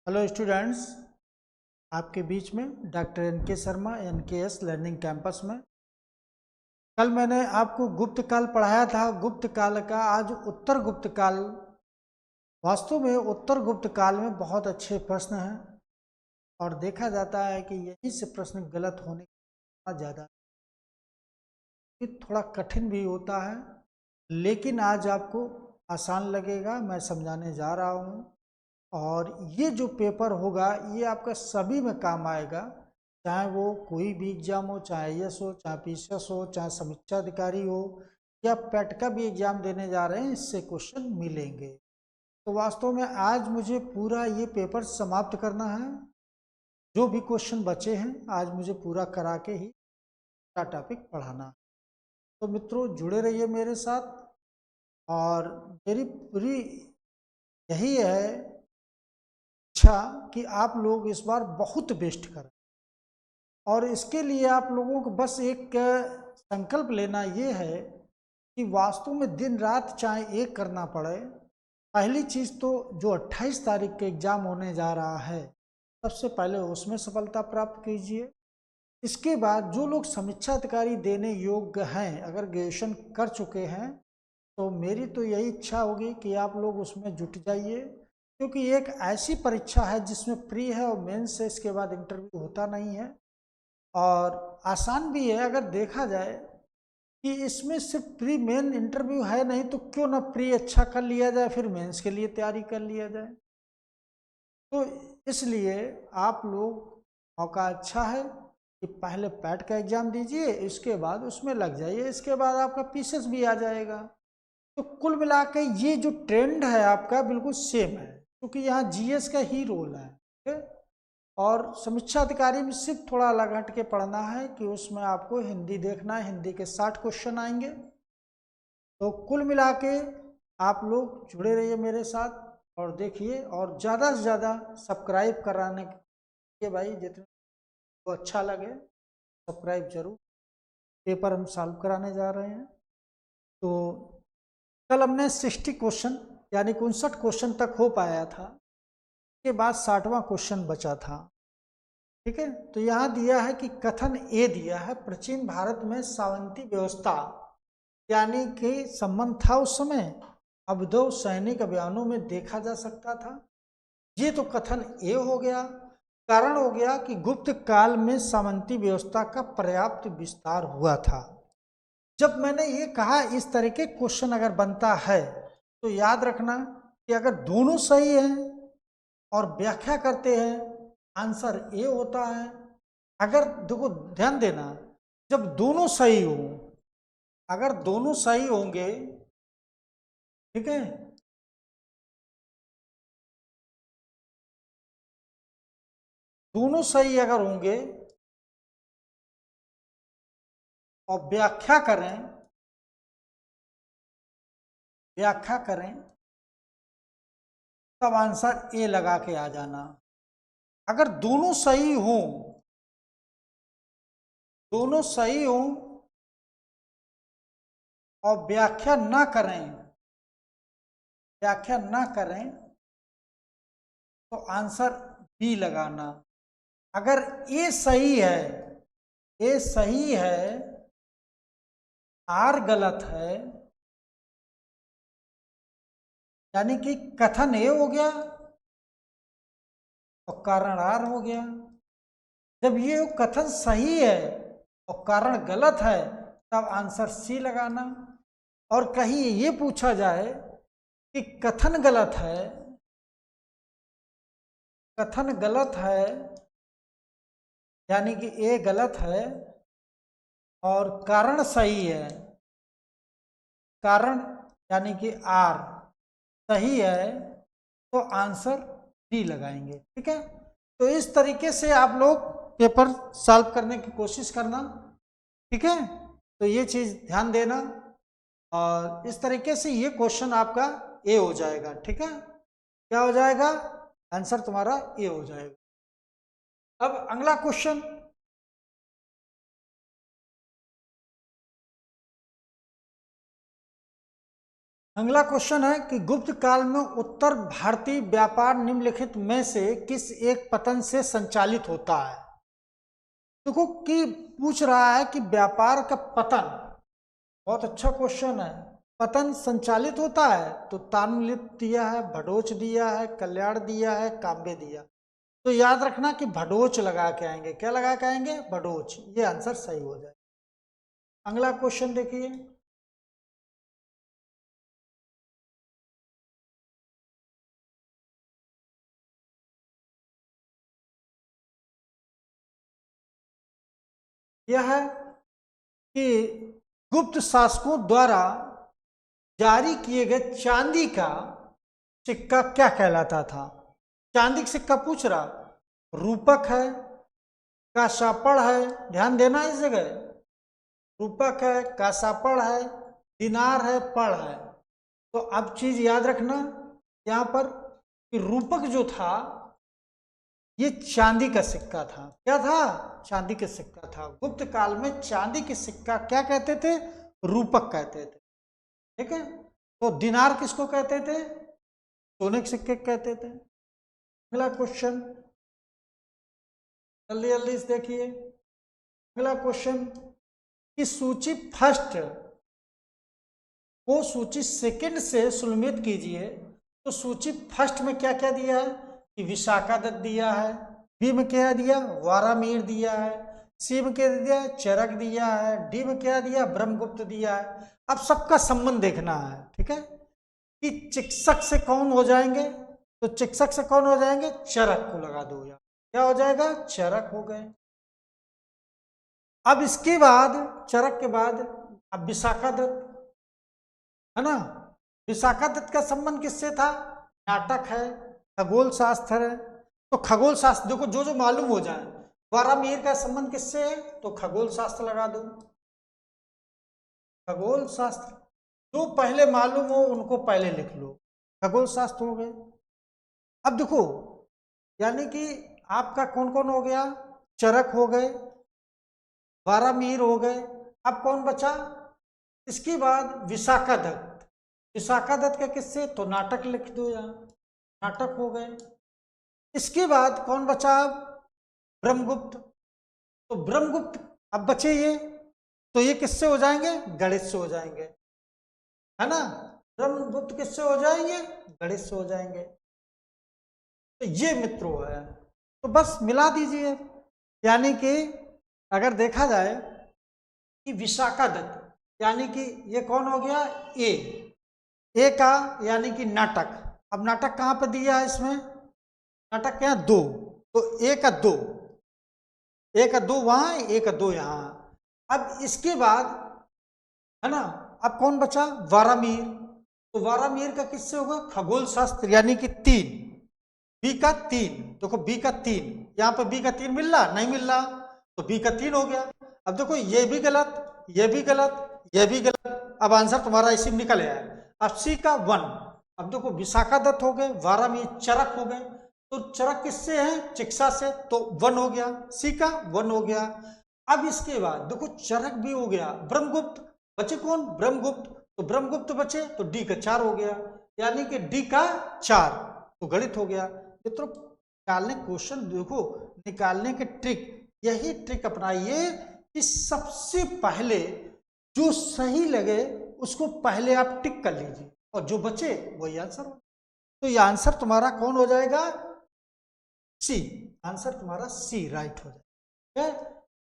Hello students, आपके बीच में doctor N के शर्मा NKS लर्निंग कैंपस में। कल मैंने आपको गुप्त काल पढ़ाया था। गुप्त काल का आज उत्तर गुप्त काल। वास्तव में उत्तर गुप्त काल में बहुत अच्छे प्रश्न हैं और देखा जाता है कि यही से प्रश्न गलत होने का ज़्यादा, ये थोड़ा कठिन भी होता है, लेकिन आज आपको आसान लगेगा। मैं समझाने जा रहा हूँ और ये जो पेपर होगा ये आपका सभी में काम आएगा, चाहे वो कोई भी एग्जाम हो, चाहे IAS हो, चाहे PCS हो, चाहे समीक्षा अधिकारी हो, या पेट का भी एग्जाम देने जा रहे हैं, इससे क्वेश्चन मिलेंगे। तो वास्तव में आज मुझे पूरा ये पेपर समाप्त करना है। जो भी क्वेश्चन बचे हैं आज मुझे पूरा करा के ही टॉपिक पढ़ाना है। तो मित्रों, जुड़े रहिए मेरे साथ और मेरी पूरी यही है इच्छा कि आप लोग इस बार बहुत बेस्ट करें। और इसके लिए आप लोगों को बस एक संकल्प लेना ये है कि वास्तव में दिन रात चाहे एक करना पड़े। पहली चीज़ तो जो 28 तारीख के एग्ज़ाम होने जा रहा है, सबसे पहले उसमें सफलता प्राप्त कीजिए। इसके बाद जो लोग समीक्षा अधिकारी देने योग्य हैं, अगर ग्रेजुएशन कर चुके हैं, तो मेरी तो यही इच्छा होगी कि आप लोग उसमें जुट जाइए, क्योंकि एक ऐसी परीक्षा है जिसमें प्री है और मेंस से इसके बाद इंटरव्यू होता नहीं है और आसान भी है। अगर देखा जाए कि इसमें सिर्फ प्री मेन इंटरव्यू है नहीं, तो क्यों ना प्री अच्छा कर लिया जाए, फिर मेंस के लिए तैयारी कर लिया जाए। तो इसलिए आप लोग, मौका अच्छा है कि पहले पैट का एग्ज़ाम दीजिए, इसके बाद उसमें लग जाइए, इसके बाद आपका PCS भी आ जाएगा। तो कुल मिला के ये जो ट्रेंड है आपका बिल्कुल सेम है, क्योंकि यहाँ GS का ही रोल है, ठीक है। और समीक्षा अधिकारी में सिर्फ थोड़ा अलग हट के पढ़ना है कि उसमें आपको हिंदी देखना है, हिंदी के 60 क्वेश्चन आएंगे। तो कुल मिला के आप लोग जुड़े रहिए मेरे साथ और देखिए, और ज़्यादा से ज़्यादा सब्सक्राइब कराने के भाई, जितने को अच्छा लगे सब्सक्राइब जरूर। पेपर हम सॉल्व कराने जा रहे हैं। तो कल हमने 60 क्वेश्चन यानी 59 क्वेश्चन तक हो पाया था, के बाद 60वां क्वेश्चन बचा था, ठीक है। तो यहाँ दिया है कि कथन ए दिया है, प्राचीन भारत में सावंती व्यवस्था यानी कि संबंध था उस समय, अवधव सैनिक अभियानों में देखा जा सकता था। ये तो कथन ए हो गया। कारण हो गया कि गुप्त काल में सामंती व्यवस्था का पर्याप्त विस्तार हुआ था। जब मैंने ये कहा इस तरह के क्वेश्चन अगर बनता है तो याद रखना कि अगर दोनों सही हैं और व्याख्या करते हैं, आंसर ए होता है। अगर देखो, ध्यान देना, जब दोनों सही हो, अगर दोनों सही होंगे, ठीक है, दोनों सही अगर होंगे और व्याख्या करें तब आंसर ए लगा के आ जाना। अगर दोनों सही हों और व्याख्या ना करें तो आंसर बी लगाना। अगर ए सही है, आर गलत है, यानी कि कथन ए हो गया और कारण आर हो गया। जब ये कथन सही है और कारण गलत है, तब आंसर सी लगाना। और कहीं ये पूछा जाए कि कथन गलत है यानी कि ए गलत है और कारण सही है, कारण यानी कि आर सही है, तो आंसर डी लगाएंगे, ठीक है। तो इस तरीके से आप लोग पेपर सॉल्व करने की कोशिश करना, ठीक है। तो ये चीज ध्यान देना और इस तरीके से ये क्वेश्चन आपका ए हो जाएगा, ठीक है। क्या हो जाएगा? आंसर तुम्हारा ए हो जाएगा। अब अगला क्वेश्चन, अगला क्वेश्चन है कि गुप्त काल में उत्तर भारतीय व्यापार निम्नलिखित में से किस एक पतन से संचालित होता है। देखो कि पूछ रहा है कि व्यापार का पतन, बहुत अच्छा क्वेश्चन है। पतन संचालित होता है तो ताम्रलिप्त दिया है, भडोच दिया है, कल्याण दिया है, काम्य दिया। तो याद रखना कि भडोच लगा के आएंगे। क्या लगा के आएंगे? भडोच। ये आंसर सही हो जाए। अगला क्वेश्चन देखिए, यह है कि गुप्त शासकों द्वारा जारी किए गए चांदी का सिक्का क्या कहलाता था। चांदी का सिक्का पूछ रहा, रूपक है, काशापड़ है, ध्यान देना इस जगह, रूपक है, काशापड़ है, दिनार है, पड़ है। तो अब चीज याद रखना यहां पर कि रूपक जो था ये चांदी का सिक्का था। क्या था? चांदी का सिक्का था। गुप्त काल में चांदी के सिक्का क्या कहते थे? रूपक कहते थे। ठीक है। तो दिनार किसको कहते थे? सोने के सिक्के कहते थे। अगला क्वेश्चन जल्दी जल्दी से देखिए। अगला क्वेश्चन कि सूची फर्स्ट को सूची सेकंड से सुलमित कीजिए। तो सूची फर्स्ट में क्या क्या दिया है कि विशाखादत्त दिया है, बी में क्या दिया? वारामीर दिया है, सी में क्या दिया? चरक दिया है, डी में क्या दिया? ब्रह्मगुप्त दिया है। अब सबका संबंध देखना है। ठीक है कि चिकित्सक से कौन हो जाएंगे? तो चिकित्सक से कौन हो जाएंगे? चरक को लगा दो यार। क्या हो जाएगा? चरक हो गए। अब इसके बाद चरक के बाद अब विशाखादत्त है ना। विशाखादत्त का संबंध किससे था? नाटक है, खगोल शास्त्र है। तो खगोल शास्त्र देखो जो जो मालूम हो जाए। वारामीर का संबंध किससे है? तो खगोल शास्त्र लगा दो। खगोल शास्त्र जो पहले मालूम हो उनको पहले लिख लो। खगोल शास्त्र हो गए। अब देखो यानी कि आपका कौन कौन हो गया? चरक हो गए, वारामीर हो गए। अब कौन बचा? इसके बाद विशाखादत्त। विशाखादत्त का किससे? तो नाटक लिख दो यहाँ, नाटक हो गए। इसके बाद कौन बचा? अब ब्रह्मगुप्त। तो ब्रह्मगुप्त अब बचे ये, तो ये किससे हो जाएंगे? गणित से हो जाएंगे, है ना। ब्रह्मगुप्त किससे हो जाएंगे? गणित से हो जाएंगे। तो ये मित्रों है, तो बस मिला दीजिए। यानी कि अगर देखा जाए कि विशाखादत्त यानी कि ये कौन हो गया? ए का यानी कि नाटक। अब नाटक कहां पर दिया है इसमें? नाटक क्या? दो। तो ए का दो, ए का दो वहां, ए का दो यहां। अब इसके बाद है ना, अब कौन बचा? वारामीर। तो वारामीर का किससे होगा? खगोल शास्त्र यानी कि तीन, बी का तीन। देखो बी का तीन, यहां पर बी का तीन मिल रहा? नहीं मिल रहा, तो बी का तीन हो गया। अब देखो ये भी गलत, ये भी गलत, ये भी गलत। अब आंसर तुम्हारा इसी में निकल आया। अब सी का वन। अब देखो विशाखादत्त हो गए, वारामीर, चरक हो गए। तो चरक किससे है? चिकित्सा से, तो वन हो गया, सी का वन हो गया। अब इसके बाद देखो चरक भी हो गया, ब्रह्मगुप्त बचे कौन? ब्रह्मगुप्त। तो ब्रह्मगुप्त बचे तो डी का चार हो गया, यानी कि डी का चार, तो गणित हो गया। मित्रों निकालने क्वेश्चन देखो, निकालने के ट्रिक, यही ट्रिक अपनाइए कि सबसे पहले जो सही लगे उसको पहले आप टिक कर लीजिए और जो बचे वही आंसर हो। तो ये आंसर तुम्हारा कौन हो जाएगा? सी। आंसर तुम्हारा सी राइट हो जाएगा।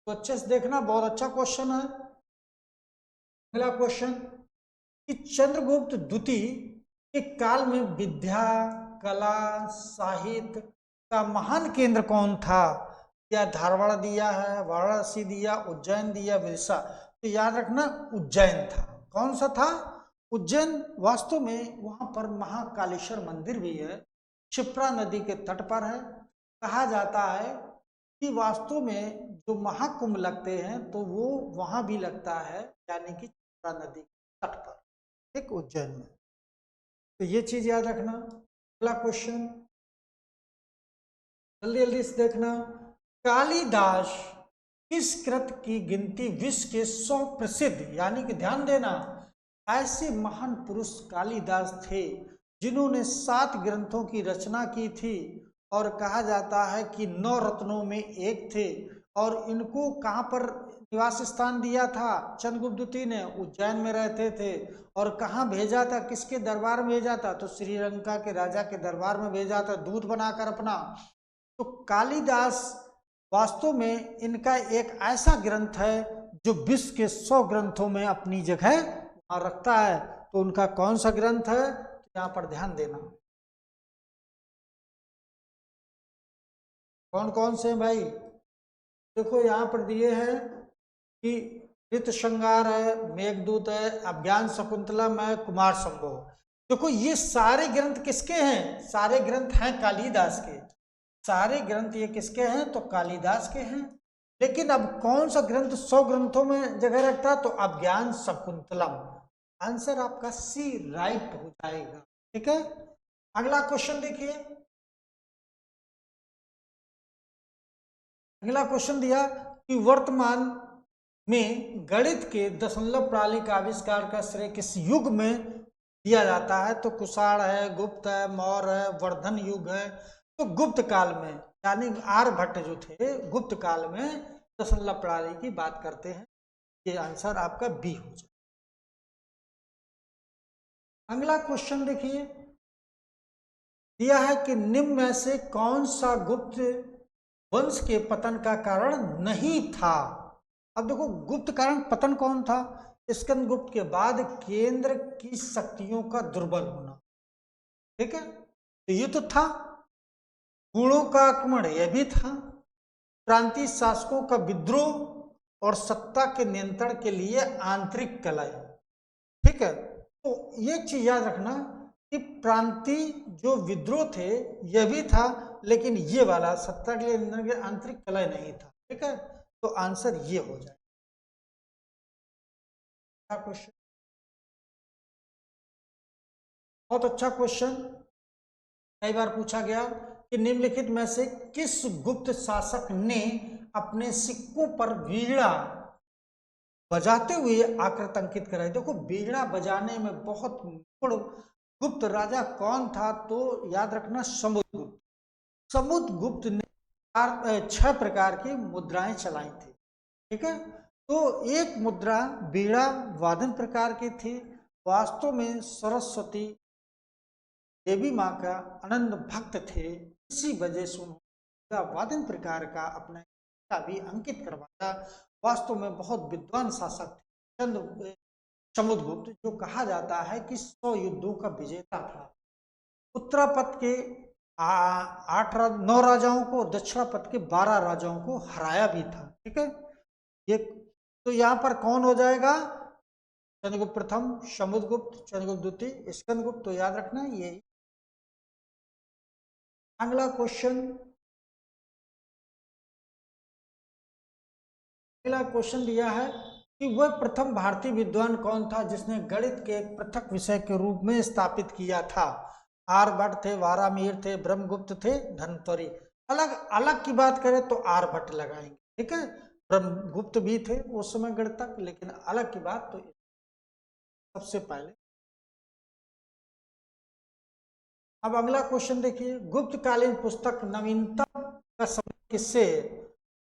तो अच्छे से देखना, बहुत अच्छा क्वेश्चन है। अगला क्वेश्चन कि चंद्रगुप्त द्वितीय के काल में विद्या, कला, साहित्य का महान केंद्र कौन था? या धारवाड़ दिया है, वाराणसी दिया, उज्जैन दिया, विदिशा। तो याद रखना उज्जैन था। कौन सा था? उज्जैन। वास्तव में वहां पर महाकालेश्वर मंदिर भी है, क्षिप्रा नदी के तट पर है। कहा जाता है कि वास्तव में जो महाकुंभ लगते हैं तो वो वहां भी लगता है, यानी कि क्षिप्रा नदी के तट पर, ठीक, उज्जैन में। तो ये चीज याद रखना। अगला क्वेश्चन जल्दी जल्दी से देखना। कालिदास किस कृत की गिनती विश्व के 100 प्रसिद्ध, यानी कि ध्यान देना, ऐसे महान पुरुष कालिदास थे जिन्होंने 7 ग्रंथों की रचना की थी और कहा जाता है कि 9 रत्नों में एक थे। और इनको कहाँ पर निवास स्थान दिया था? चंद्रगुप्त द्वितीय ने उज्जैन में रहते थे। और कहाँ भेजा था? किसके दरबार में भेजा था? तो श्रीलंका के राजा के दरबार में भेजा था, दूत बनाकर अपना। तो कालिदास वास्तव में इनका एक ऐसा ग्रंथ है जो विश्व के 100 ग्रंथों में अपनी जगह रखता है। तो उनका कौन सा ग्रंथ है? यहाँ पर ध्यान देना, कौन कौन से भाई? देखो यहाँ पर दिए हैं कि ऋत श्रृंगार है, मेघदूत है, अभिज्ञान शकुंतलम है, कुमार संभव। देखो ये सारे ग्रंथ किसके हैं? सारे ग्रंथ हैं कालिदास के। सारे ग्रंथ ये किसके हैं? तो कालिदास के हैं। लेकिन अब कौन सा ग्रंथ 100 ग्रंथों में जगह रखता है? तो अभिज्ञान शकुंतलम। आंसर आपका सी राइट हो जाएगा। ठीक है, अगला क्वेश्चन देखिए। अगला क्वेश्चन दिया कि वर्तमान में गणित के दशमलव प्रणाली का आविष्कार का श्रेय किस युग में दिया जाता है? तो कुषाण है, गुप्त है, मौर्य है, वर्धन युग है। तो गुप्त काल में, यानी आर्यभट्ट जो थे गुप्त काल में दशमलव प्रणाली की बात करते हैं। ये आंसर आपका बी हो जाए। अगला क्वेश्चन देखिए, दिया है कि निम्न में से कौन सा गुप्त वंश के पतन का कारण नहीं था? अब देखो गुप्त कारण पतन कौन था? स्कंदगुप्त के बाद केंद्र की शक्तियों का दुर्बल होना। ठीक है, तो ये तो था। गुणों का आक्रमण यह भी था। प्रांतीय शासकों का विद्रोह और सत्ता के नियंत्रण के लिए आंतरिक कलह। ठीक है, तो ये चीज याद रखना कि प्रांतीय जो विद्रोह थे यह भी था, लेकिन ये वाला सत्ता के लिए नियंत्रण के आंतरिक कलह नहीं था। ठीक है, तो आंसर ये हो जाए। क्वेश्चन बहुत अच्छा क्वेश्चन, कई बार पूछा गया कि निम्नलिखित में से किस गुप्त शासक ने अपने सिक्कों पर वीणा बजाते हुए आकृति अंकित कराई? देखो वीणा बजाने में बहुत निपुण गुप्त राजा कौन था? तो याद रखना समुद्रगुप्त। समुद्रगुप्त ने 6 प्रकार की मुद्राएं चलाई थी। ठीक है, तो एक मुद्रा वीणा वादन प्रकार की थी। वास्तव में सरस्वती देवी माँ का अनंत भक्त थे, इसी वजह से उन्होंने वादन प्रकार का अपना भी अंकित करवाया। वास्तव में बहुत विद्वान शासक थे समुद्रगुप्त, जो कहा जाता है कि 100 युद्धों का विजेता था। उत्तरापथ के 9 राजाओं को, दक्षिणापथ के 12 राजाओं को हराया भी था। ठीक है, ये तो यहाँ पर कौन हो जाएगा? चंद्रगुप्त प्रथम, समुद्रगुप्त, चंद्रगुप्त द्वितीय, स्कंदगुप्त। तो याद रखना ये। अगला क्वेश्चन, अगला क्वेश्चन दिया है कि वह प्रथम भारतीय विद्वान कौन था जिसने गणित के एक पृथक विषय के रूप में स्थापित किया था? आर्यभट्ट थे, वारामीर थे, ब्रह्मगुप्त थे, धन्वंतरि। अलग अलग की बात करें तो आर्यभट्ट लगाएंगे। ठीक है, ब्रह्मगुप्त भी थे उस समय गणितज्ञ, लेकिन अलग की बात तो सबसे पहले। अब अगला क्वेश्चन देखिए, गुप्तकालीन पुस्तक नवीनतम का संबंध किससे है?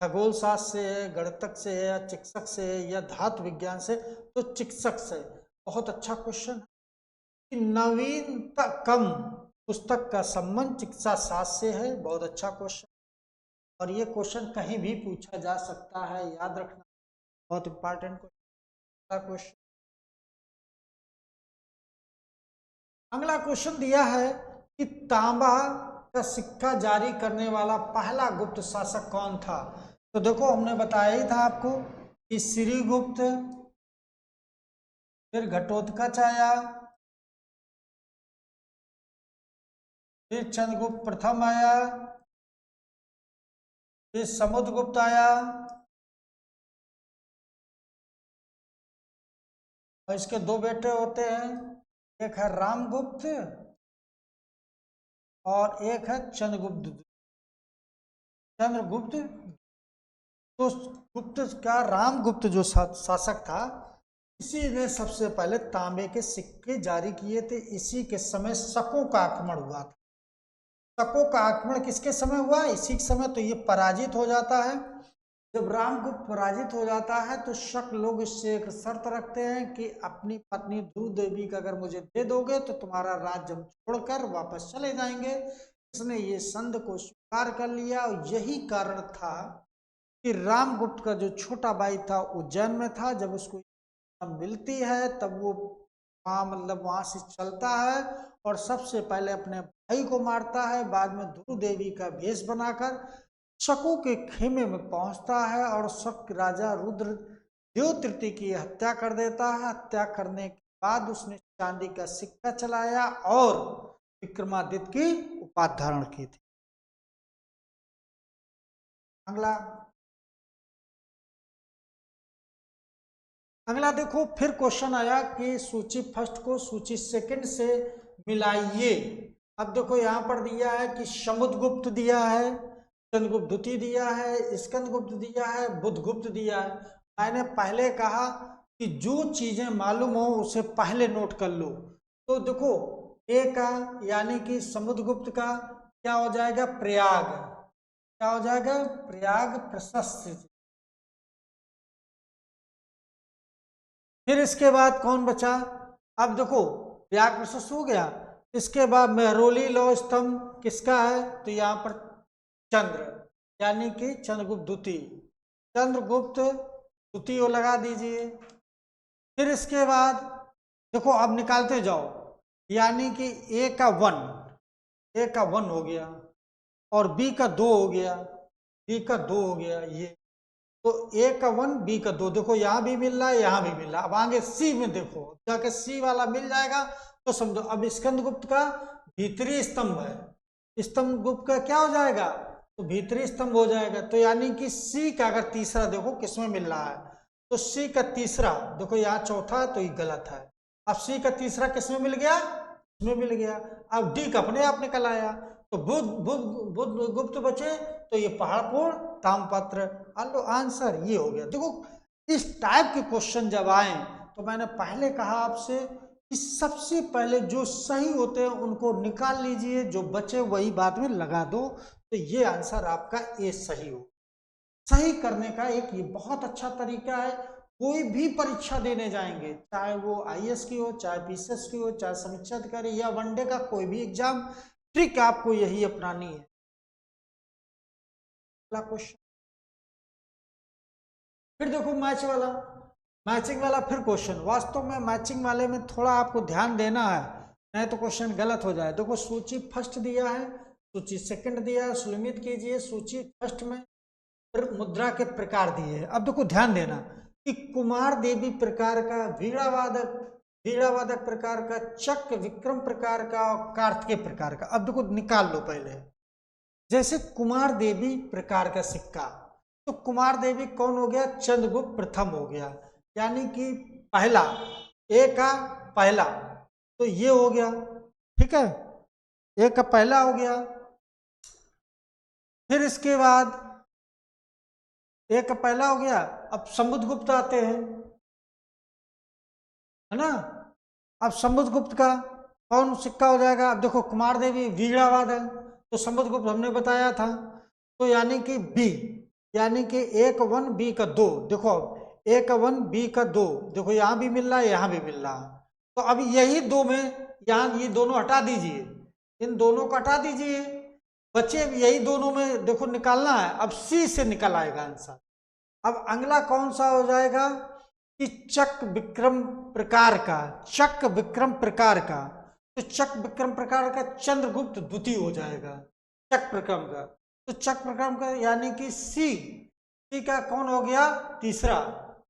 खगोल शास्त्र से है, गणितज्ञ से है, या चिकित्सक से है, या धातु विज्ञान से? तो चिकित्सक से। बहुत अच्छा क्वेश्चन है। नवीनतम पुस्तक का संबंध चिकित्सा शास्त्र से है। बहुत अच्छा क्वेश्चन, और ये क्वेश्चन कहीं भी पूछा जा सकता है, याद रखना, बहुत इंपॉर्टेंट क्वेश्चन। अगला क्वेश्चन दिया है कि तांबा का सिक्का जारी करने वाला पहला गुप्त शासक कौन था? तो देखो हमने बताया ही था आपको कि श्रीगुप्त, फिर घटोत्कच आया, फिर चंद्रगुप्त प्रथम आया, फिर समुद्रगुप्त आया, और इसके 2 बेटे होते हैं, एक है रामगुप्त और एक है चंद्रगुप्त। चंद्रगुप्त तो गुप्त का रामगुप्त जो शासक था, इसी ने सबसे पहले तांबे के सिक्के जारी किए थे। इसी के समय शकों का आक्रमण हुआ था। शकों का आक्रमण किसके समय हुआ? इसी के समय। तो ये पराजित हो जाता है। जब रामगुप्त पराजित हो जाता है तो शक लोग इससे एक शर्त रखते हैं कि अपनी पत्नी ध्रुव देवी का अगर मुझे दे दोगे तो तुम्हारा राज्य हम छोड़कर वापस चले जाएंगे। इसने ये संध को स्वीकार कर लिया और यही कारण था कि रामगुप्त का जो छोटा भाई था उज्जैन में था। जब उसको मिलती है तब वो मतलब वहां से चलता है और सबसे पहले अपने भाई को मारता है। बाद में ध्रुव देवी का भेष बनाकर शकों के खेमे में पहुंचता है और शक राजा रुद्र देव तृतीय की हत्या कर देता है। हत्या करने के बाद उसने चांदी का सिक्का चलाया और विक्रमादित्य की उपाधि धारण की थी। अगला अगला देखो, फिर क्वेश्चन आया कि सूची फर्स्ट को सूची सेकंड से मिलाइए। अब देखो यहां पर दिया है कि समुद्रगुप्त दिया है, चंद्रगुप्त द्वितीय दिया है, स्कंदगुप्त दिया है, बुधगुप्त दिया है। मैंने पहले कहा कि जो चीजें मालूम हो उसे पहले नोट कर लो। तो देखो ए का यानी कि समुद्रगुप्त का क्या हो जाएगा? प्रयाग। क्या हो जाएगा? प्रयाग प्रशस्त। फिर इसके बाद कौन बचा? अब देखो प्रयाग प्रशस्त हो गया। इसके बाद मेहरौली लौह स्तंभ किसका है? तो यहाँ पर चंद्र यानी कि चंद्रगुप्त द्वितीय। चंद्रगुप्त द्वितीय लगा दीजिए। फिर इसके बाद देखो अब निकालते जाओ, यानी कि ए का 1, ए का 1 हो गया और बी का 2 हो गया, बी का 2 हो गया। ये तो ए का 1 बी का 2 देखो यहां भी मिल रहा है, यहां भी मिल रहा है। अब आगे सी में देखो, जाके सी वाला मिल जाएगा तो समझो। अब स्कंदगुप्त का भीतरी स्तंभ है, स्तंभ गुप्त का क्या हो जाएगा? तो भीतरी स्तंभ हो जाएगा। तो यानी कि सी का अगर तीसरा देखो किसमें मिल रहा है, तो सी का तीसरा देखो यहाँ चौथा तो ये गलत है। अब सी का तीसरा किसमें मिल गया? इसमें मिल गया। अब डी का अपने आप निकल आया। तो बुध बुध बुध गुप्त बचे तो ये पहाड़पुर तामपत्र। लो आंसर ये हो गया। देखो इस टाइप के क्वेश्चन जब आए तो मैंने पहले कहा आपसे कि सबसे पहले जो सही होते हैं उनको निकाल लीजिए, जो बचे वही बाद में लगा दो। तो ये आंसर आपका ए सही हो। सही करने का एक ये बहुत अच्छा तरीका है। कोई भी परीक्षा देने जाएंगे, चाहे वो आईएएस की हो, चाहे पीसीएस की हो, चाहे समीक्षा अधिकारी या वनडे का कोई भी एग्जाम, ट्रिक आपको यही अपनानी है। अगला क्वेश्चन, फिर देखो मैच वाला, मैचिंग वाला फिर क्वेश्चन। वास्तव में मैचिंग वाले में थोड़ा आपको ध्यान देना है, नहीं तो क्वेश्चन गलत हो जाए। देखो सूची फर्स्ट दिया है, सूची सेकंड दिया है, सुनिश्चित कीजिए सूची फर्स्ट में फिर मुद्रा के प्रकार दिए हैं। अब देखो ध्यान देना कि कुमार देवी प्रकार का, वीणावादक प्रकार का, चक्र विक्रम प्रकार का और कार्तिकेय प्रकार का। अब देखो निकाल लो पहले। जैसे कुमार देवी प्रकार का सिक्का, तो कुमार देवी कौन हो गया? चंद्रगुप्त प्रथम हो गया, यानी कि पहला, ए का पहला, तो ये हो गया। ठीक है, ए का पहला हो गया। फिर इसके बाद ए का पहला हो गया। अब समुद्रगुप्त आते हैं, है ना। अब समुद्रगुप्त का कौन सिक्का हो जाएगा? अब देखो कुमार देवी वीणावाद है तो समुद्रगुप्त हमने बताया था, तो यानी कि बी, यानी कि ए का 1 बी का 2। देखो ए का 1 बी का 2 देखो यहां भी मिल रहा है, यहां भी मिल रहा है। तो अब यही दो में यहां ये दोनों हटा दीजिए, इन दोनों को हटा दीजिए, बचे यही दोनों में देखो निकालना है। अब सी से निकल आएगा आंसर। अब अगला कौन सा हो जाएगा कि चक विक्रम प्रकार का, चक विक्रम प्रकार का, तो चक विक्रम प्रकार का चंद्रगुप्त द्वितीय हो जाएगा चक प्रक्रम का। तो चक प्रक्रम का यानी कि सी, सी का कौन हो गया? तीसरा,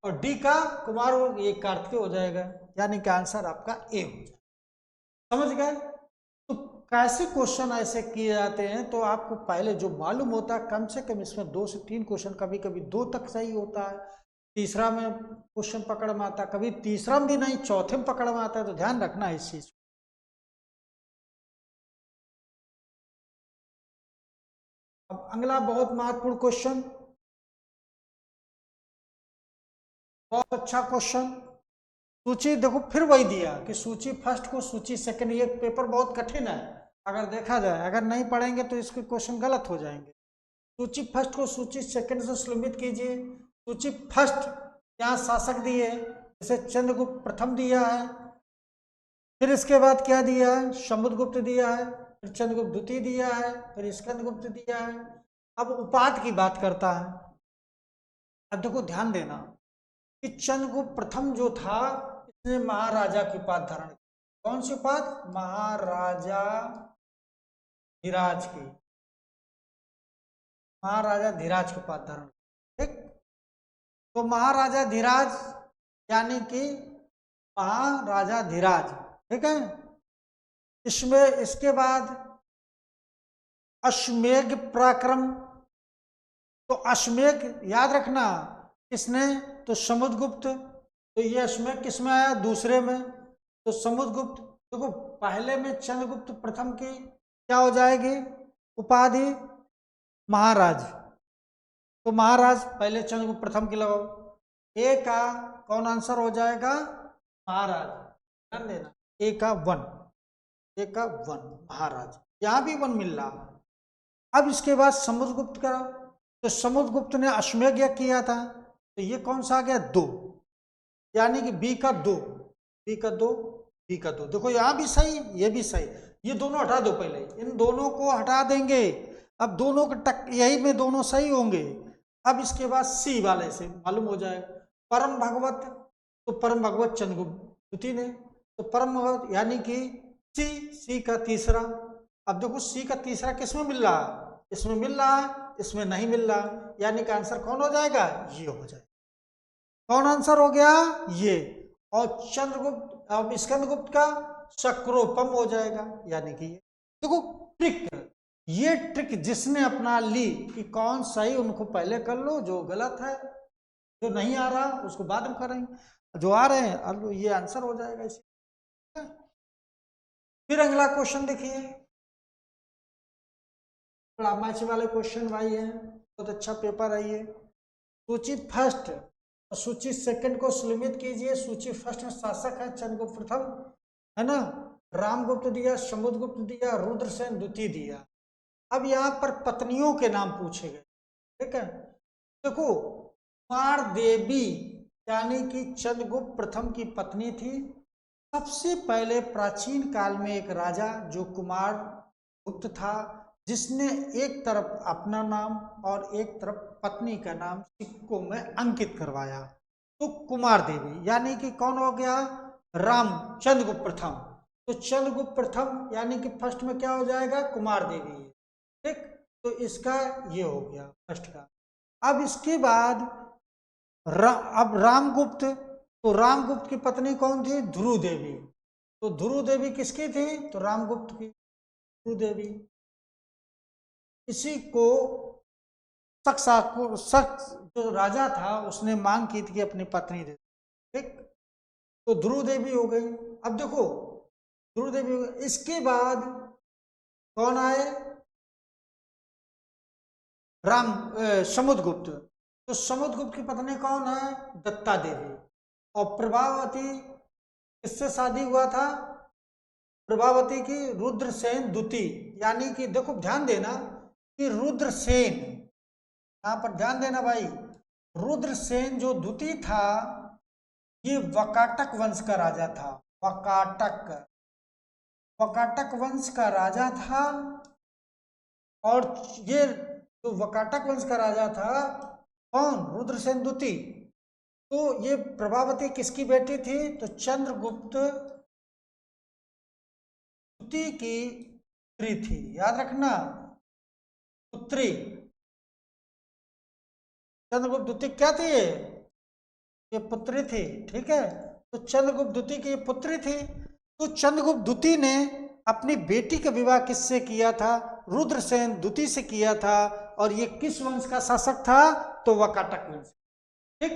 और डी का कुमार ये कार्तिकेय हो जाएगा, यानी कि आंसर आपका ए हो जाएगा। समझ गए? तो कैसे क्वेश्चन ऐसे किए जाते हैं, तो आपको पहले जो मालूम होता है, कम से कम इसमें 2 से 3 क्वेश्चन, कभी कभी 2 तक सही होता है, तीसरा में क्वेश्चन पकड़ में आता है, कभी तीसरा में भी नहीं, चौथे में पकड़ में आता है। तो ध्यान रखना है इस चीज। अब अगला बहुत महत्वपूर्ण क्वेश्चन, बहुत अच्छा क्वेश्चन। सूची देखो फिर वही दिया कि सूची फर्स्ट को सूची सेकंड, ये पेपर बहुत कठिन है अगर देखा जाए, अगर नहीं पढ़ेंगे तो इसके क्वेश्चन गलत हो जाएंगे। सूची फर्स्ट को सूची सेकंड से सुलभित कीजिए। सूची फर्स्ट यहाँ शासक दिए, जैसे चंद्रगुप्त प्रथम दिया है, फिर इसके बाद क्या दिया है, समुद्रगुप्त दिया है, फिर चंद्रगुप्त द्वितीय दिया है, फिर स्कंदगुप्त दिया है। अब उपाधि की बात करता है। अब देखो ध्यान देना कि चंद्रगुप्त प्रथम जो था इसने महाराजा की उपाधि धारण की। कौन सी उपाधि? महाराजा धीराज की, महाराजा धीराज की उपाधि धारण की। ठीक, तो महाराजा धीराज यानी कि महाराजा धीराज, ठीक है। इसमें इसके बाद अश्वमेध पराक्रम, तो अश्वमेध याद रखना किसने, तो समुद्रगुप्त। तो ये अश्वमेध किस में आया? दूसरे में। तो समुद्रगुप्त, देखो पहले में चंद्रगुप्त प्रथम की क्या हो जाएगी उपाधि? महाराज। तो महाराज पहले चंद्रगुप्त प्रथम की लगाओ, ए का कौन आंसर हो जाएगा? महाराज। ध्यान देना, ए का 1, ए का 1 महाराज, यहां भी 1 मिल रहा। अब इसके बाद समुद्रगुप्त का, तो समुद्रगुप्त ने अश्वमेध यज्ञ किया था, तो ये कौन सा आ गया? 2, यानी कि बी का 2, बी का 2, बी का 2। देखो यहां भी सही, ये भी सही। ये दोनों हटा दो, पहले इन दोनों को हटा देंगे। अब दोनों के टक यही में दोनों सही होंगे। अब इसके बाद सी वाले से मालूम हो जाएगा, परम भगवत, तो परम भगवत चंद्रगुप्त द्वितीय ने, तो परम भगवत यानी कि सी, सी का तीसरा। अब देखो सी का तीसरा किसमें मिल रहा है? इसमें मिल रहा है, इसमें नहीं मिल रहा, यानी कि आंसर कौन हो जाएगा? ये हो जाएगा। कौन आंसर हो गया? ये। और चंद्रगुप्त, अब स्कंदगुप्त का शक्रोपम हो जाएगा, यानी कि ये। देखो ट्रिक, ये ट्रिक जिसने अपना ली कि कौन सही उनको पहले कर लो, जो गलत है, जो नहीं आ रहा उसको बाद में करेंगे, जो आ रहे हैं अब ये आंसर हो जाएगा इसी। फिर अगला क्वेश्चन देखिए, मैच वाले क्वेश्चन भाई है, बहुत अच्छा पेपर है ये। सूची फर्स्ट और सूची सेकंड को सुलमित कीजिए। सूची फर्स्ट में शासक है चंद्रगुप्त प्रथम, है ना, रामगुप्त दिया, समुद्रगुप्त दिया, रुद्रसेन द्वितीय दिया। अब यहाँ पर पत्नियों के नाम पूछे गए, ठीक है। देखो कुमार देवी यानी कि चंद्रगुप्त प्रथम की पत्नी थी। सबसे पहले प्राचीन काल में एक राजा जो कुमार गुप्त था, जिसने एक तरफ अपना नाम और एक तरफ पत्नी का नाम सिक्कों में अंकित करवाया, तो कुमार देवी यानी कि कौन हो गया? राम चंद्रगुप्त प्रथम। तो चंद्रगुप्त प्रथम यानी कि फर्स्ट में क्या हो जाएगा? कुमार देवी, ठीक। तो इसका ये हो गया फर्स्ट का। अब इसके बाद अब रामगुप्त, तो रामगुप्त की पत्नी कौन थी? ध्रुव देवी। तो ध्रुव देवी किसकी थी? तो रामगुप्त की, ध्रुव देवी। इसी को शख्स जो राजा था उसने मांग की थी कि अपनी पत्नी दे, ठीक। तो ध्रुव देवी हो गई। अब देखो ध्रुव देवी हो गई, इसके बाद कौन आए? समुद्रगुप्त। तो समुद्रगुप्त की पत्नी कौन है? दत्ता देवी। और प्रभावती किससे शादी हुआ था? प्रभावती की रुद्रसेन द्वितीय, यानी कि देखो ध्यान देना कि रुद्रसेन, यहां पर ध्यान देना भाई, रुद्रसेन जो द्वितीय था ये वकाटक वंश का राजा था। वकाटक, वकाटक वंश का राजा था। और ये जो वकाटक वंश का राजा था कौन? रुद्रसेन द्वितीय। तो ये प्रभावती किसकी बेटी थी? तो चंद्रगुप्त द्वितीय की पुत्री थी, याद रखना, पुत्री। चंद्रगुप्त द्वितीय क्या थी? ये पुत्री थी, ठीक है। तो चंद्रगुप्त द्वितीय की पुत्री थी। तो चंद्रगुप्त द्वितीय ने अपनी बेटी का विवाह किससे किया था? रुद्रसेन द्वितीय से किया था। और ये किस वंश का शासक था? तो वकाटक वंश, ठीक।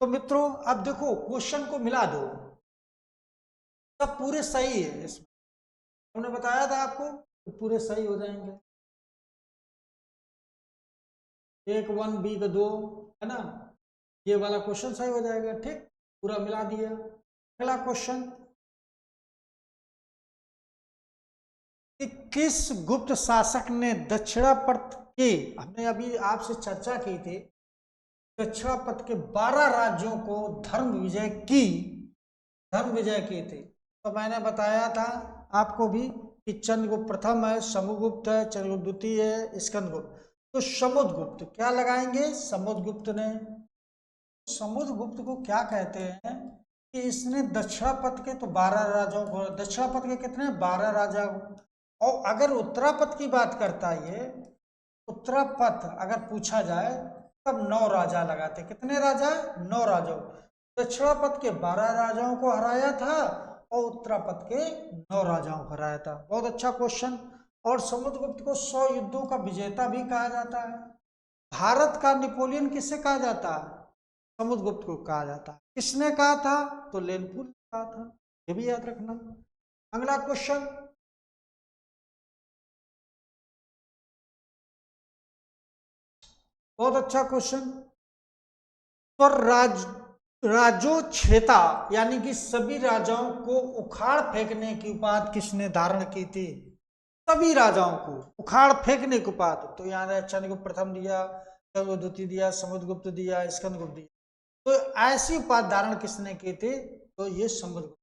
तो मित्रों अब देखो क्वेश्चन को मिला दो, सब पूरे सही है इसमें, हमने बताया था आपको तो पूरे सही हो जाएंगे। एक 1 बी का 2, है ना, ये वाला क्वेश्चन सही हो जाएगा, ठीक। पूरा मिला दिया। अगला क्वेश्चन कि किस गुप्त शासक ने दक्षिणापथ के, हमने अभी आपसे चर्चा की थी, दक्षिणापथ के 12 राज्यों को धर्म विजय की थी। तो मैंने बताया था आपको भी कि चंद्रगुप्त प्रथम है, समुद्रगुप्त है, चंद्रगुप्त द्वितीय है, स्कंदगुप्त। तो समुद्रगुप्त क्या लगाएंगे? समुद्रगुप्त ने, समुद्रगुप्त को क्या कहते हैं कि इसने दक्षिणापथ के तो 12 राजाओं को, दक्षिणापथ के कितने? 12 राजा। और अगर उत्तरापथ की बात करता है, ये उत्तरापथ अगर पूछा जाए तब 9 राजा लगाते। कितने राजा? 9 राजाओं। दक्षिणापथ के 12 राजाओं को हराया था और उत्तरापथ के 9 राजाओं को हराया था। बहुत अच्छा क्वेश्चन। और समुद्रगुप्त को 100 युद्धों का विजेता भी कहा जाता है। भारत का नेपोलियन किसे कहा जाता है? समुद्रगुप्त को कहा जाता है। किसने कहा था? तो लेनपुल ने कहा था, ये भी याद रखना। अगला क्वेश्चन, बहुत अच्छा क्वेश्चन। तो राजोच्छेता यानी कि सभी राजाओं को उखाड़ फेंकने की उपाधि किसने धारण की थी? सभी राजाओं को उखाड़ फेंकने की उपाधि। तो यहाँ चंद्रगुप्त प्रथम दिया, चंद्रगुप्त द्वितीय दिया, समुद्रगुप्त दिया, स्कंदगुप्त दिया। तो ऐसी उपाधि धारण किसने की थी? तो ये समुद्रगुप्त।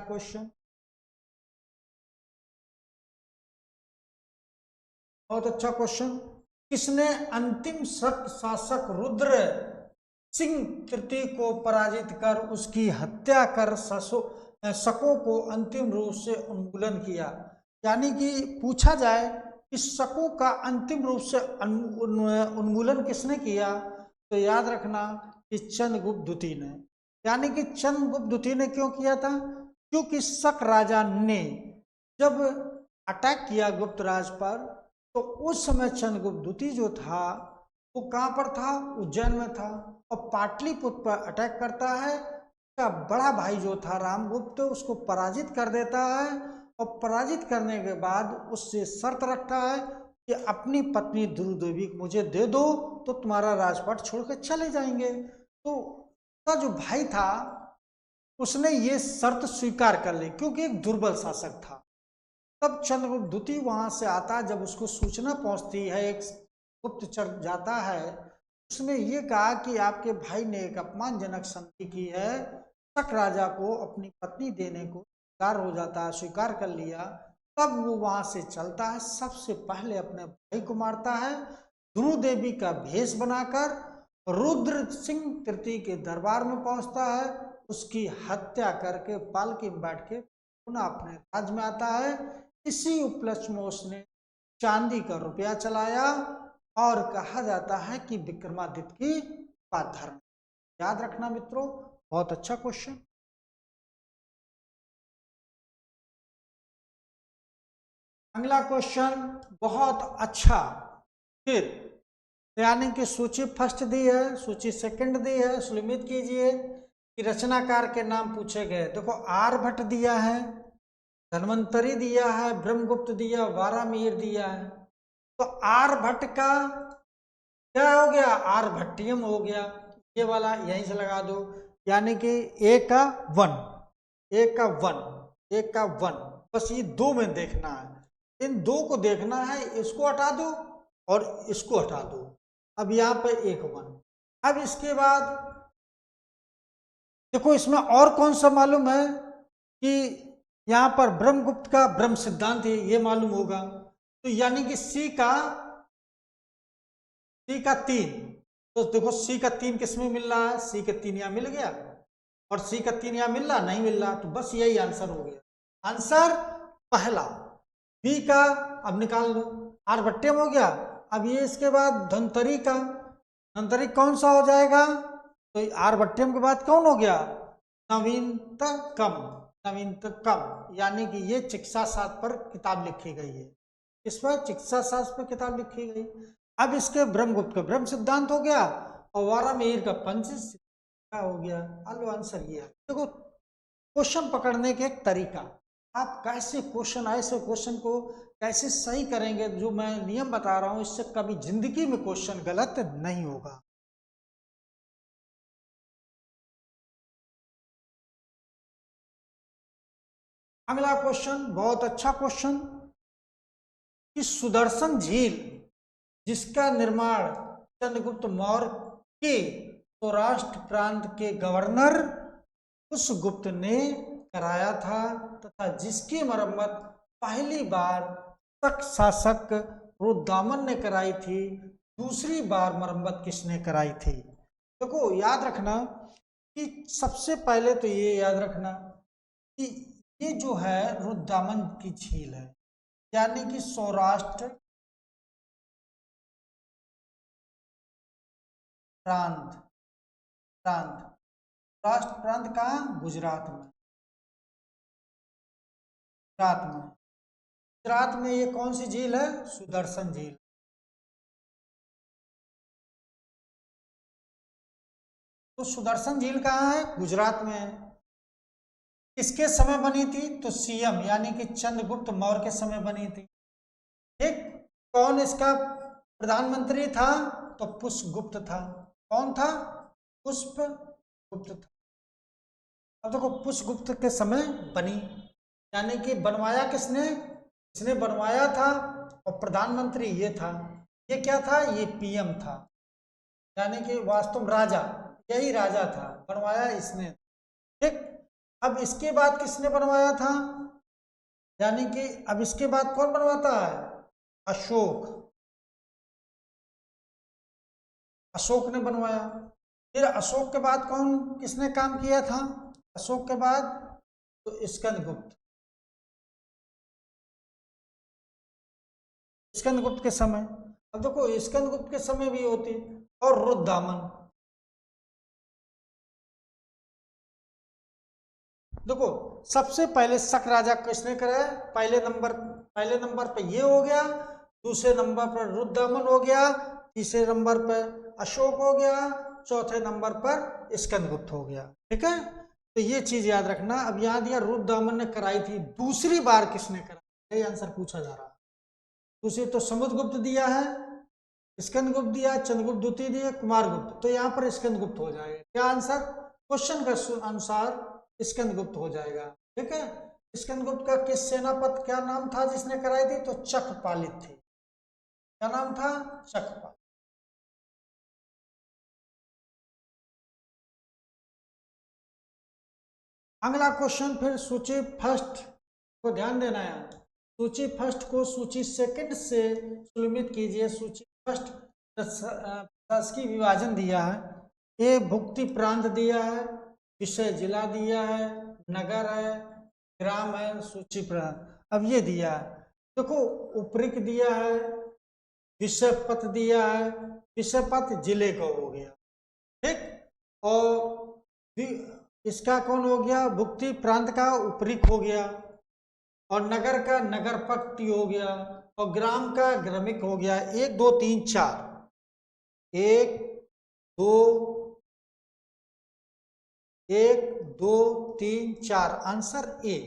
क्वेश्चन, बहुत अच्छा क्वेश्चन। किसने अंतिम शासक रुद्र सिंह तृतीय को पराजित कर उसकी हत्या कर शकों को अंतिम रूप से उन्मूलन किया? यानी कि पूछा जाए कि शकों का अंतिम रूप से उन्मूलन किसने किया, तो याद रखना कि चंद्रगुप्त द्वितीय ने। यानी कि चंद्रगुप्त द्वितीय ने क्यों किया था? क्योंकि शक राजा ने जब अटैक किया गुप्त राज पर, तो उस समय चंद्रगुप्त द्वितीय जो था वो कहाँ पर था? उज्जैन में था। और पाटलिपुत्र पर अटैक करता है, उसका बड़ा भाई जो था रामगुप्त उसको पराजित कर देता है। और पराजित करने के बाद उससे शर्त रखता है कि अपनी पत्नी द्रुदेवी मुझे दे दो तो तुम्हारा राजपाट छोड़कर चले जाएंगे। तो उसका जो भाई था उसने ये शर्त स्वीकार कर ली क्योंकि एक दुर्बल शासक था। तब चंद्रगुप्त द्वितीय वहां से आता, जब उसको सूचना पहुंचती है, एक गुप्तचर जाता है, उसने ये कहा कि आपके भाई ने एक अपमानजनक संधि की है। शक राजा को अपनी पत्नी देने को तैयार हो जाता है, स्वीकार कर लिया। तब वो वहां से चलता है, सबसे पहले अपने भाई को मारता है, ध्रुव देवी का भेष बनाकर रुद्र सिंह तृतीय के दरबार में पहुंचता है, उसकी हत्या करके पालकी में बैठ के पुनः अपने राज्य में आता है। इसी उपलक्ष्य में उसने चांदी का रुपया चलाया और कहा जाता है कि विक्रमादित्य की उपाधि धारण। याद रखना मित्रों, बहुत अच्छा क्वेश्चन। अगला क्वेश्चन बहुत अच्छा। फिर यानी कि सूची फर्स्ट दी है, सूची सेकंड दी है, सुनिश्चित कीजिए कि रचनाकार के नाम पूछे गए। देखो आर्यभट्ट दिया है, धन्वंतरी दिया है, ब्रह्मगुप्त दिया, वारामीर दिया है। तो आर्यभट्ट का क्या हो गया? आर्यभट्टियम हो गया। ये वाला यहीं से लगा दो, यानी कि ए का 1, ए का 1, ए का 1, बस ये दो में देखना है। इन दो को देखना है, इसको हटा दो और इसको हटा दो। अब यहाँ पे एक 1। अब इसके बाद देखो इसमें और कौन सा मालूम है कि यहाँ पर ब्रह्मगुप्त का ब्रह्म सिद्धांत है, ये मालूम होगा। तो यानी कि सी का 3। तो देखो सी का 3 किसमें मिल रहा है? सी का 3 यहाँ मिल गया और सी का 3 यहाँ मिल रहा नहीं मिल रहा, तो बस यही आंसर हो गया। आंसर पहला बी का अब निकाल दो, आर्यभट्टियम हो गया। अब ये इसके बाद धन्वंतरी का, धन्वंतरी कौन सा हो जाएगा? तो आर्यभट्टियम के बाद कौन हो गया? नवीनतम, नवीनतम, यानी कि ये चिकित्सा शास्त्र पर किताब लिखी गई है। इस पर चिकित्सा शास्त्र पर किताब लिखी गई। अब इसके ब्रह्मगुप्त का ब्रह्म सिद्धांत हो गया और वारामिहिर का पंच सिद्धांत हो गया। आलो आंसर ये है। देखो क्वेश्चन पकड़ने के एक तरीका, आप कैसे क्वेश्चन, ऐसे क्वेश्चन को कैसे सही करेंगे, जो मैं नियम बता रहा हूं, इससे कभी जिंदगी में क्वेश्चन गलत नहीं होगा। अगला क्वेश्चन बहुत अच्छा क्वेश्चन, कि सुदर्शन झील जिसका निर्माण चंद्रगुप्त मौर्य के सौराष्ट्र प्रांत के गवर्नर कुशगुप्त ने कराया था तथा जिसकी मरम्मत पहली बार शक शासक रुद्रदामन ने कराई थी, दूसरी बार मरम्मत किसने कराई थी। देखो याद रखना कि सबसे पहले तो ये याद रखना कि ये जो है रुद्रदामन की झील है, यानी कि सौराष्ट्र प्रांत प्रांत सौराष्ट्र प्रांत कहाँ, गुजरात में, गुजरात में, गुजरात में ये कौन सी झील है, सुदर्शन झील। तो सुदर्शन झील कहाँ है, गुजरात में है। किसके समय बनी थी, तो सीएम यानी कि चंद्रगुप्त मौर्य के समय बनी थी। ठीक, कौन इसका प्रधानमंत्री था, तो पुष्पगुप्त था। कौन था, पुष्पगुप्त था। अब देखो पुष्पगुप्त के समय बनी, यानी कि बनवाया किसने, इसने बनवाया था और प्रधानमंत्री ये था। ये क्या था, ये पीएम था, यानी कि वास्तव में राजा, यही राजा था, बनवाया इसने। ठीक, अब इसके बाद किसने बनवाया था, यानी कि अब इसके बाद कौन बनवाता है, अशोक, अशोक ने बनवाया। फिर अशोक के बाद कौन किसने काम किया था, अशोक के बाद तो स्कंदगुप्त, स्कंदगुप्त के समय। अब देखो स्कंदगुप्त के समय भी होती, और रुद्रदामन। देखो सबसे पहले शक राजा किसने कराया, पहले नंबर पे ये हो गया, दूसरे नंबर पर रुद्रदामन हो गया, तीसरे नंबर पर अशोक हो गया, चौथे नंबर पर स्कंदगुप्त हो गया। ठीक है, तो ये चीज याद रखना। अब यहाँ दिया रुद्रदामन ने कराई थी, दूसरी बार किसने कराई, ये आंसर पूछा जा रहा है। दूसरी तो समुद्रगुप्त दिया है, स्कंदगुप्त दिया, चंद्रगुप्त द्वितीय दिया, कुमारगुप्त, तो यहाँ पर स्कंदगुप्त हो जाएगा। क्या आंसर, क्वेश्चन के अनुसार स्कंदगुप्त हो जाएगा। ठीक है, स्कंदगुप्त का किस सेनापति क्या नाम था जिसने कराई थी, तो चक्रपालित थी। क्या नाम था, चक्रपालित। अगला क्वेश्चन फिर सूची फर्स्ट को ध्यान देना है, सूची फर्स्ट को सूची सेकंड से सुलमित कीजिए। सूची फर्स्ट शासकीय विभाजन दिया है, ए भुक्ति प्रांत दिया है, विषय जिला दिया है, नगर है, ग्राम है, सूची प्रांत। अब ये दिया है, देखो उपरिक दिया है, विषय पथ दिया है, विषय पथ जिले का हो गया। ठीक, और इसका कौन हो गया, भुक्ति प्रांत का उपरिक हो गया, और नगर का नगर पट्टी हो गया, और ग्राम का ग्रामिक हो गया। 1 2 3 4, 1 2 1 2 3 4, आंसर ए।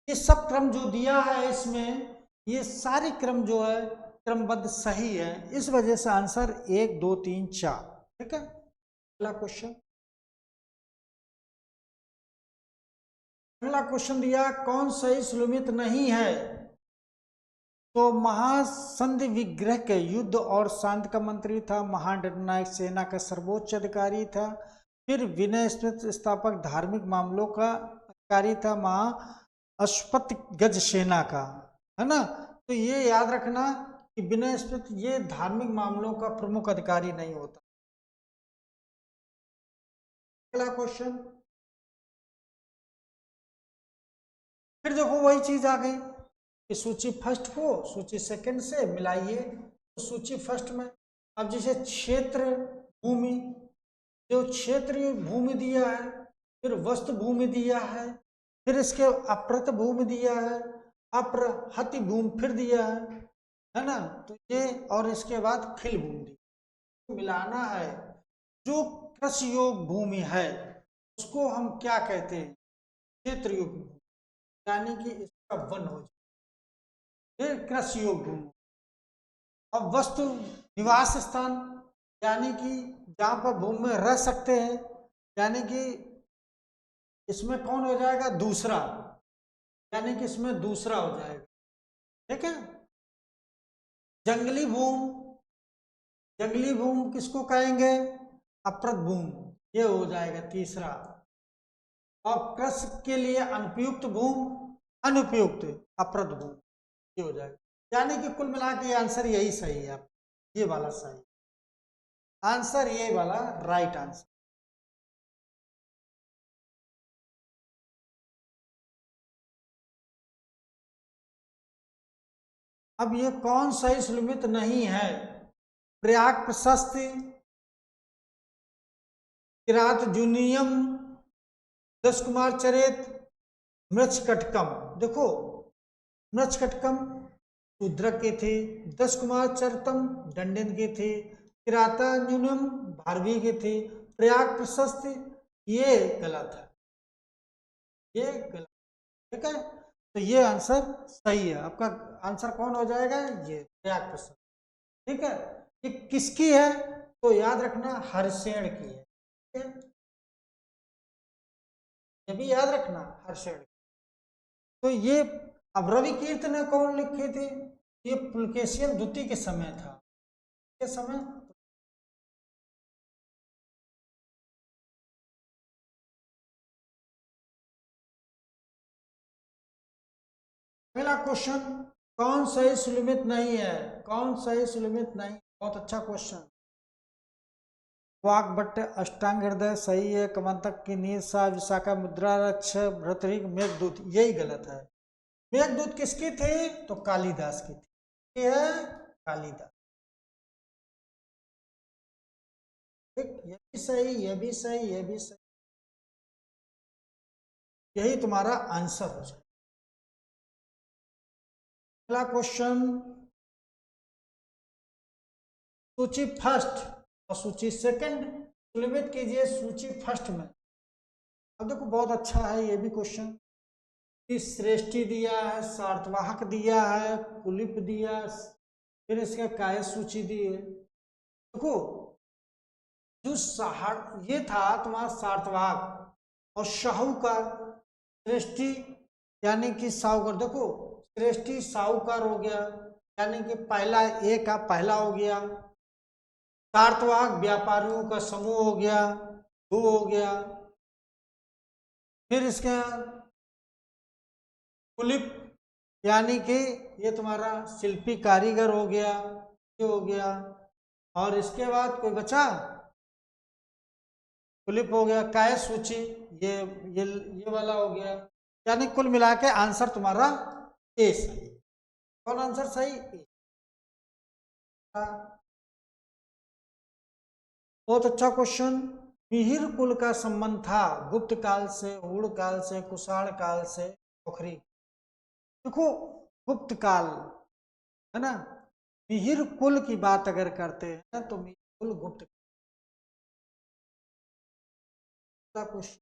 ये सब क्रम जो दिया है इसमें, ये सारी क्रम जो है क्रमबद्ध सही है, इस वजह से आंसर 1 2 3 4। ठीक है, अगला क्वेश्चन, अगला क्वेश्चन दिया कौन सही सुलमित नहीं है, तो महासंधि विग्रह के युद्ध और शांति का मंत्री था, महादंडनायक सेना का सर्वोच्च अधिकारी था, फिर विनय स्मृत स्थापक धार्मिक मामलों का अधिकारी था, अश्वपति गज सेना का, है ना। तो ये याद रखना कि विनय स्मृत ये धार्मिक मामलों का प्रमुख अधिकारी नहीं होता। अगला क्वेश्चन, फिर देखो वही चीज आ गई कि सूची फर्स्ट को सूची सेकंड से मिलाइए। तो सूची फर्स्ट में अब जैसे क्षेत्र भूमि, जो क्षेत्रीय भूमि दिया है, फिर वस्तु भूमि दिया है, फिर इसके अप्रत भूमि दिया है, अप्रहति भूमि फिर दिया है ना। तो ये और इसके बाद खिल भूमि दी, मिलाना है। जो कृषि योग भूमि है उसको हम क्या कहते हैं, क्षेत्र योग भूमि, यानी कि इसका वन हो जाए, फिर कृषि योग भूमि। अब वस्तु निवास स्थान, यानी कि जहाँ पर भूमि में रह सकते हैं, यानी कि इसमें कौन हो जाएगा, दूसरा, यानी कि इसमें दूसरा हो जाएगा। ठीक है। जंगली भूमि, जंगली भूमि किसको कहेंगे? अप्रत भूमि, ये हो जाएगा तीसरा। और कृषि के लिए अनुपयुक्त भूमि, अनुपयुक्त अप्रत भूमि, ये हो जाएगा। यानी कि कुल मिला के आंसर यही सही है, ये वाला सही आंसर, ये वाला राइट आंसर। अब ये कौन सही सुलमित नहीं है? प्रयाग प्रशस्ति, किरात जूनियम, दस कुमार चरित, मृच्छकटकम। देखो मृच्छकटकम शूद्रक के थे, दस कुमार चरितम दंडन के थे, किरातान्यूनम भारवी के थे, प्रयाग प्रशस्ति ये गलत है, ये गलत। ठीक है, तो ये आंसर सही है। आपका आंसर कौन हो जाएगा? ये प्रयाग प्रशस्ति। ठीक है, ये किसकी है? तो याद रखना हर्षेण की है। ठीक है, ये भी याद रखना हर्षेण। तो ये अब रवि कीर्तन कौन लिखे थे? ये पुलकेशियन द्वितीय के समय था, के समय। अगला क्वेश्चन, कौन सही सुलमित नहीं है? कौन सही सुलमित नहीं? बहुत अच्छा क्वेश्चन। वाकभट्ट, अष्टांग हृदय सही है, कमंतक की नींद सा, विशाखा मुद्रा रक्ष, भृतऋग, मेघदूत यही गलत है। मेघदूत किसकी थी? तो कालिदास की थी। ये है कालिदास। ठीक, ये भी सही, ये भी सही, ये भी सही, यही तुम्हारा आंसर हो जाए। अगला क्वेश्चन, सूची फर्स्ट और सूची सेकंड सुलमित कीजिए सूची फर्स्ट में। अब देखो बहुत अच्छा है ये भी क्वेश्चन। श्रेष्ठी दिया है, सार्थवाहक दिया है, कुलिप दिया, फिर इसका काय सूची दी है। देखो जो साहर ये था तुम्हारा सार्थवाहक और शाहूकार, श्रेष्ठी यानी कि साहूकार। देखो श्रेष्ठी साहूकार हो गया, यानी कि पहला ए का पहला हो गया। सार्थवाहक व्यापारियों का समूह हो गया, दो हो गया। फिर इसके कुलिप यानी कि ये तुम्हारा शिल्पी कारीगर हो गया, ये हो गया। और इसके बाद कोई बचा? कुलिप हो गया, काय सूची, ये वाला हो गया। यानी कुल मिला के आंसर तुम्हारा ए सही। कौन आंसर सही? ए। बहुत अच्छा क्वेश्चन। मिहिर कुल का संबंध था गुप्त काल से, हुड़ काल से, कुषाण काल से, पोखरी। देखो गुप्त काल है ना, मिहिर कुल की बात अगर करते हैं तो मिहिर कुल गुप्त का क्वेश्चन।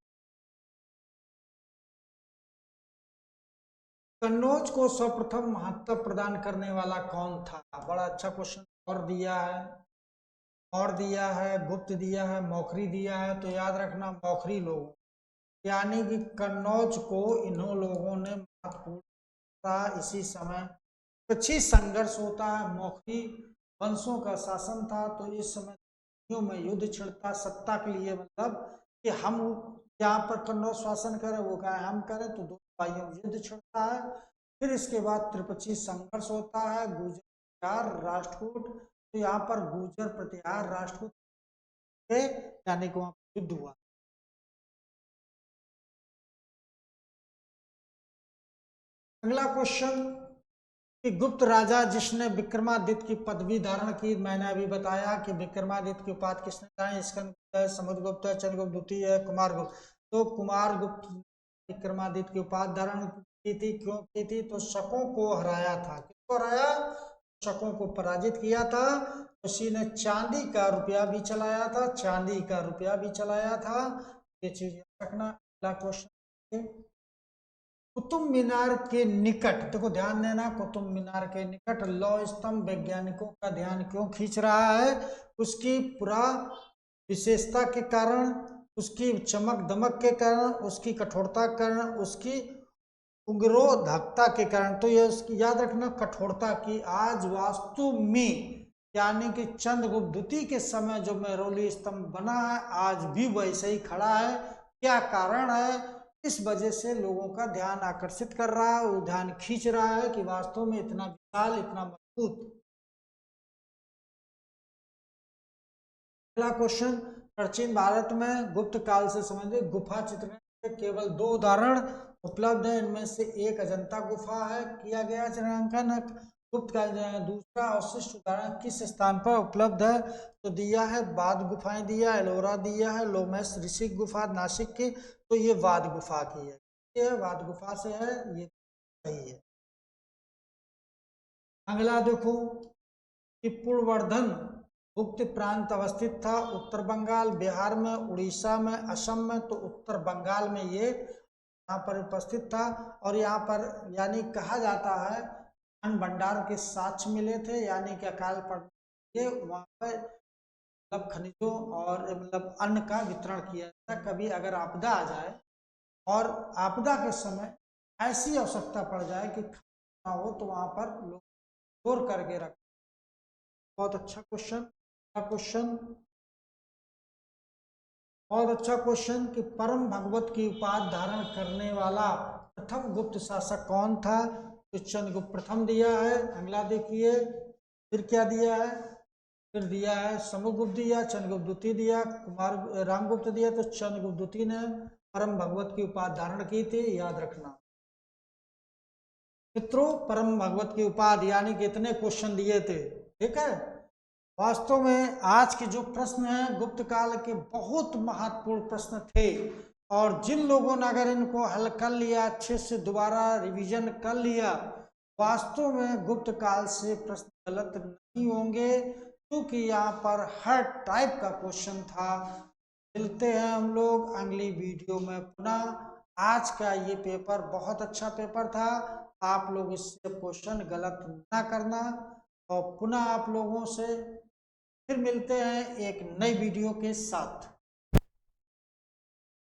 कन्नौज को सर्वप्रथम महत्व प्रदान करने वाला कौन था? बड़ा अच्छा क्वेश्चन। और दिया है, और दिया है, गुप्त दिया है, मौखरी दिया है। तो याद रखना मौखरी लोगों, यानी कि कन्नौज को इन्हों लोगों ने महत्वपूर्ण था। इसी समय कच्छी संघर्ष होता है, मौखरी वंशों का शासन था। तो इस समय में युद्ध छिड़ता सत्ता के लिए, मतलब कि हम यहाँ पर कन्नौज शासन करें, वो कहे हम करें, तो दो भाइयों में युद्ध छिड़ता है। फिर इसके बाद त्रिपक्षीय संघर्ष होता है, गुर्जर राष्ट्रकूट। तो यहाँ पर गुर्जर प्रतिहार राष्ट्रकूट थे, यानी कि वहां युद्ध हुआ। अगला क्वेश्चन, कि गुप्त राजा जिसने विक्रमादित्य की पदवी धारण की, मैंने अभी बताया कि विक्रमादित्य की उपाधि किसने धारण? स्कंदगुप्त है, समुद्रगुप्त है, चंद्रगुप्त द्वितीय है, कुमारगुप्त। तो कुमारगुप्त विक्रमादित्य की उपाधि धारण की थी। क्यों की थी? तो शकों को हराया था। किसको हराया? शकों को पराजित किया था। उसी ने चांदी का रुपया भी चलाया था, चांदी का रुपया भी चलाया था। ये चीज याद रखना। अगला क्वेश्चन, कुतुब मीनार के निकट, देखो ध्यान देना, कुतुब मीनार के निकट लौह स्तंभ वैज्ञानिकों का ध्यान क्यों खींच रहा है? उसकी पूरा विशेषता के कारण, उसकी चमक दमक के कारण, उसकी कठोरता के कारण, उसकी उग्रोधकता के कारण। तो ये याद रखना कठोरता की। आज वास्तु में यानी कि चंद्रगुप्त द्वितीय के समय जो मेहरौली स्तंभ बना है आज भी वैसे ही खड़ा है। क्या कारण है? इस वजह से लोगों का ध्यान आकर्षित कर रहा है, वो ध्यान खींच रहा है कि वास्तव में इतना विशाल, इतना मजबूत। अगला क्वेश्चन, प्राचीन भारत में गुप्त काल से संबंधित गुफा चित्रण के केवल 2 उदाहरण उपलब्ध है। इनमें से एक अजंता गुफा है, किया गया चित्रांकन गुप्त काल। दूसरा अवशिष्ट उदाहरण किस स्थान पर उपलब्ध है? तो दिया है वाद गुफाएं, दिया एलोरा, दिया है लोमेस ऋषिक गुफा नासिक की। तो ये वाद गुफा की है, ये वाद गुफा से है, ये सही है। अगला देखो कि पूर्ववर्धन गुप्त प्रांत अवस्थित था उत्तर बंगाल, बिहार में, उड़ीसा में, असम में। तो उत्तर बंगाल में ये यहाँ पर उपस्थित था। और यहाँ पर यानी कहा जाता है अन्न भंडार के साक्ष्य मिले थे, यानी कि अकाल पड़ने वहाँ पर मतलब खनिजों और मतलब अन्न का वितरण किया जाता। कभी अगर आपदा आ जाए और आपदा के समय ऐसी आवश्यकता पड़ जाए कि खाना हो तो वहाँ पर लोग स्टोर करके रख। बहुत अच्छा क्वेश्चन। क्वेश्चन बहुत अच्छा क्वेश्चन कि परम भगवत की उपाधि धारण करने वाला प्रथम गुप्त शासक कौन था? तो चंद्रगुप्त प्रथम दिया है। अगला देखिए फिर क्या दिया है, फिर दिया है समुद्रगुप्त दिया, चंद्रगुप्त द्वितीय दिया, कुमार रामगुप्त दिया। तो चंद्रगुप्त द्वितीय ने परम भगवत की उपाधि धारण की थी, याद रखना मित्रों। परम भगवत की उपाधि यानी कि इतने क्वेश्चन दिए थे, ठीक है। वास्तव में आज के जो प्रश्न हैं गुप्त काल के बहुत महत्वपूर्ण प्रश्न थे, और जिन लोगों ने अगर इनको हल कर लिया, अच्छे से दोबारा रिवीजन कर लिया, वास्तव में गुप्त काल से प्रश्न गलत नहीं होंगे, क्योंकि यहाँ पर हर टाइप का क्वेश्चन था। मिलते हैं हम लोग अगली वीडियो में पुनः। आज का ये पेपर बहुत अच्छा पेपर था, आप लोग इससे क्वेश्चन गलत ना करना। और पुनः आप लोगों से फिर मिलते हैं एक नई वीडियो के साथ।